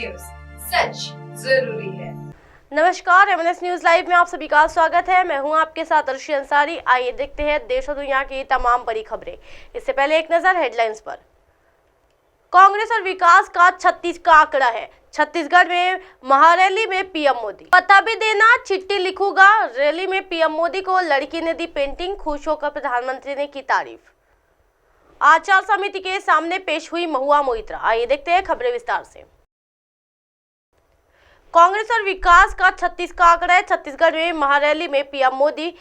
News, सच जरूरी है। नमस्कार, एमएनएस न्यूज लाइव में आप सभी का स्वागत है। मैं हूं आपके साथ अर्शी अंसारी। आइए देखते हैं देश और दुनिया की तमाम बड़ी खबरें। इससे पहले एक नजर हेडलाइंस पर। कांग्रेस और विकास का 36 का आंकड़ा है। छत्तीसगढ़ में महारैली में पीएम मोदी। पता भी देना, चिट्ठी लिखूंगा। रैली में पीएम मोदी को लड़की ने दी पेंटिंग, खुश होकर प्रधानमंत्री ने की तारीफ। आचार समिति के सामने पेश हुई महुआ मोइत्रा। आइए देखते हैं खबरें विस्तार से। कांग्रेस और विकास का 36 का आंकड़ा है। छत्तीसगढ़ में महारैली में पीएम मोदी।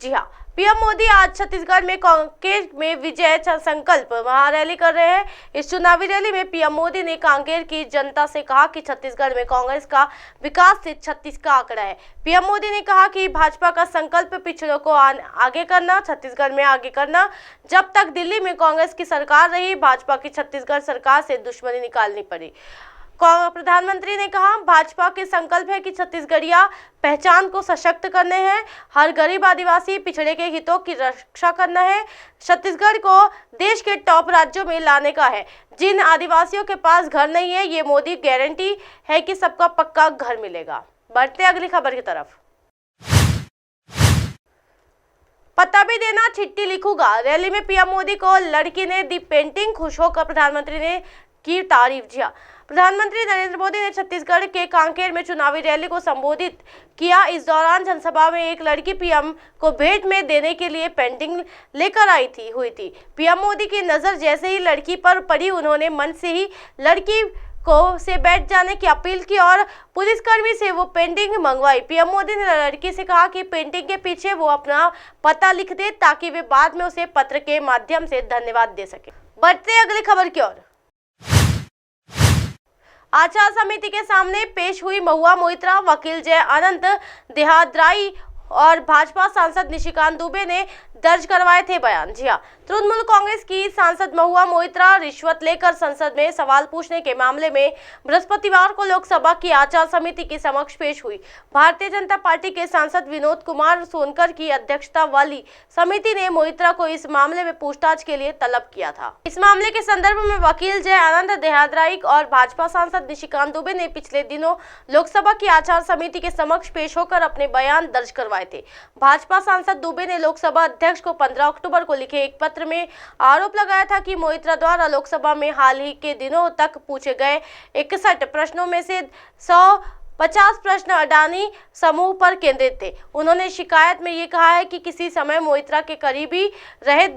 जी हां, पीएम मोदी आज छत्तीसगढ़ में कांकेर में विजय संकल्प महारैली कर रहे हैं। इस चुनावी रैली में पीएम मोदी ने कांकेर की जनता से कहा कि छत्तीसगढ़ में कांग्रेस का विकास से 36 का आंकड़ा है। पीएम मोदी ने कहा कि भाजपा का संकल्प पिछड़ों को आगे करना, छत्तीसगढ़ में आगे करना। जब तक दिल्ली में कांग्रेस की सरकार रही, भाजपा की छत्तीसगढ़ सरकार से दुश्मनी निकालनी पड़ी। प्रधानमंत्री ने कहा, भाजपा के संकल्प है कि छत्तीसगढ़िया पहचान को सशक्त करने हैं, हर गरीब आदिवासी पिछड़े के हितों की रक्षा करना है, छत्तीसगढ़ को देश के टॉप राज्यों में लाने का है। जिन आदिवासियों के पास घर नहीं है, ये मोदी गारंटी है कि सबका पक्का घर मिलेगा। बढ़ते अगली खबर की तरफ। पता भी देना, चिट्ठी लिखूंगा। रैली में पीएम मोदी को लड़की ने दी पेंटिंग, खुश होकर प्रधानमंत्री ने की तारीफ। जी हाँ, प्रधानमंत्री नरेंद्र मोदी ने छत्तीसगढ़ के कांकेर में चुनावी रैली को संबोधित किया। इस दौरान जनसभा में एक लड़की पीएम को भेंट में देने के लिए पेंटिंग लेकर हुई थी। पीएम मोदी की नजर जैसे ही लड़की पर पड़ी, उन्होंने मन से ही लड़की को से बैठ जाने की अपील की और पुलिसकर्मी से वो पेंटिंग मंगवाई। पीएम मोदी ने लड़की से कहा कि पेंटिंग के पीछे वो अपना पता लिख दे ताकि वे बाद में उसे पत्र के माध्यम से धन्यवाद दे सके। बढ़ते अगली खबर की ओर। आचार समिति के सामने पेश हुई महुआ मोइत्रा। वकील जय अनंत देहाद्राई और भाजपा सांसद निशिकांत दुबे ने दर्ज करवाए थे बयान। जी हाँ, तृणमूल कांग्रेस की सांसद महुआ मोइत्रा रिश्वत लेकर संसद में सवाल पूछने के मामले में बृहस्पतिवार को लोकसभा की आचार समिति के समक्ष पेश हुई। भारतीय जनता पार्टी के सांसद विनोद कुमार सोनकर की अध्यक्षता वाली समिति ने मोइत्रा को इस मामले में पूछताछ के लिए तलब किया था। इस मामले के संदर्भ में वकील जय आनंद देहाद्राई और भाजपा सांसद निशिकांत दुबे ने पिछले दिनों लोकसभा की आचार समिति के समक्ष पेश होकर अपने बयान दर्ज करवाए थे। भाजपा सांसद दुबे ने लोकसभा अध्यक्ष को 15 अक्टूबर को लिखे एक पत्र में आरोप लगाया था कि मोइत्रा द्वारा लोकसभा में हाल ही के दिनों तक पूछे गए 61 प्रश्नों में से 150 प्रश्न अडानी समूह पर केंद्रित थे। उन्होंने शिकायत में ये कहा है कि किसी समय मोइत्रा के करीबी रहे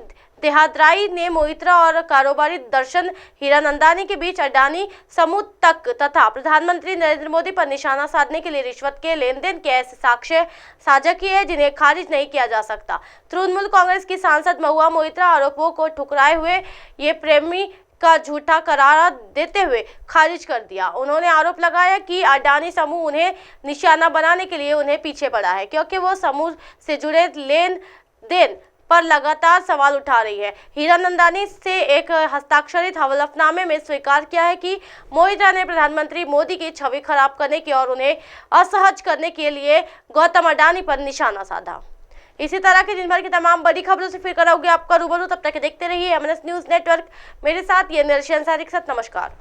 देहाद्राई ने मोइत्रा और कारोबारी दर्शन हीरानंदानी के बीच अडानी समूह तक तथा प्रधानमंत्री नरेंद्र मोदी पर निशाना साधने के लिए रिश्वत के लेन देन के ऐसे साक्ष्य साझा किए हैं जिन्हें खारिज नहीं किया जा सकता। तृणमूल कांग्रेस की सांसद महुआ मोइत्रा आरोपों को ठुकराए हुए ये प्रेमी का झूठा करार देते हुए खारिज कर दिया। उन्होंने आरोप लगाया कि अडानी समूह उन्हें निशाना बनाने के लिए उन्हें पीछे पड़ा है, क्योंकि वो समूह से जुड़े लेन देन पर लगातार सवाल उठा रही है। हीरानंदानी से एक हस्ताक्षरित हलफनामे में स्वीकार किया है कि मोइत्रा ने प्रधानमंत्री मोदी की छवि खराब करने की और उन्हें असहज करने के लिए गौतम अडानी पर निशाना साधा। इसी तरह की दिन भर की तमाम बड़ी खबरों से फिर कराओगे आपका रूबरू। तब तक देखते रहिए एमएनएस न्यूज नेटवर्क। मेरे साथ ये अर्शी अंसारी के साथ नमस्कार।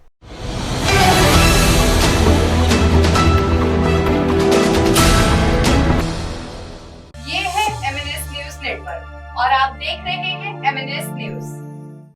ये है एमएनएस न्यूज नेटवर्क और आप देख रहे हैं एमएनएस न्यूज।